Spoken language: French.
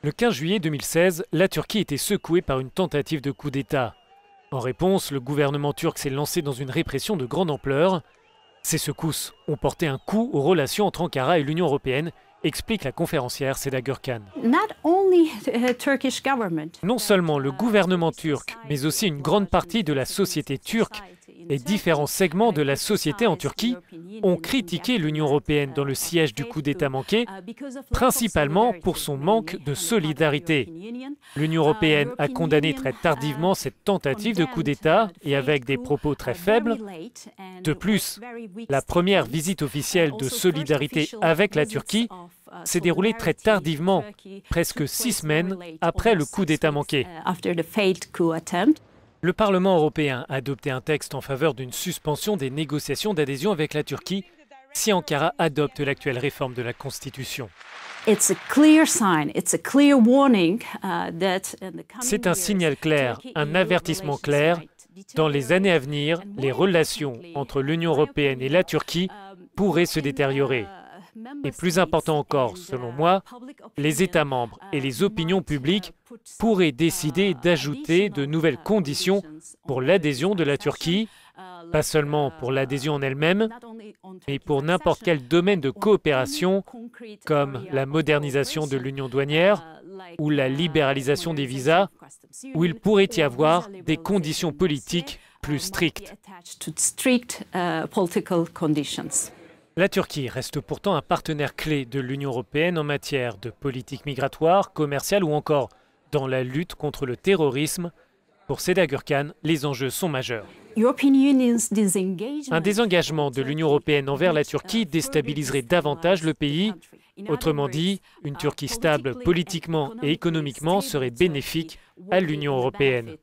Le 15 juillet 2016, la Turquie était secouée par une tentative de coup d'État. En réponse, le gouvernement turc s'est lancé dans une répression de grande ampleur. Ces secousses ont porté un coup aux relations entre Ankara et l'Union européenne, explique la conférencière Seda Gürkan. Non seulement le gouvernement turc, mais aussi une grande partie de la société turque et différents segments de la société en Turquie ont critiqué l'Union européenne dans le siège du coup d'État manqué, principalement pour son manque de solidarité. L'Union européenne a condamné très tardivement cette tentative de coup d'État et avec des propos très faibles. De plus, la première visite officielle de solidarité avec la Turquie s'est déroulée très tardivement, presque 6 semaines après le coup d'État manqué. Le Parlement européen a adopté un texte en faveur d'une suspension des négociations d'adhésion avec la Turquie si Ankara adopte l'actuelle réforme de la Constitution. C'est un signal clair, un avertissement clair. Dans les années à venir, les relations entre l'Union européenne et la Turquie pourraient se détériorer. Et plus important encore, selon moi, les États membres et les opinions publiques pourraient décider d'ajouter de nouvelles conditions pour l'adhésion de la Turquie, pas seulement pour l'adhésion en elle-même, mais pour n'importe quel domaine de coopération, comme la modernisation de l'union douanière ou la libéralisation des visas, où il pourrait y avoir des conditions politiques plus strictes. La Turquie reste pourtant un partenaire clé de l'Union européenne en matière de politique migratoire, commerciale ou encore dans la lutte contre le terrorisme. Pour Seda Gürkan, les enjeux sont majeurs. Un désengagement de l'Union européenne envers la Turquie déstabiliserait davantage le pays. Autrement dit, une Turquie stable politiquement et économiquement serait bénéfique à l'Union européenne.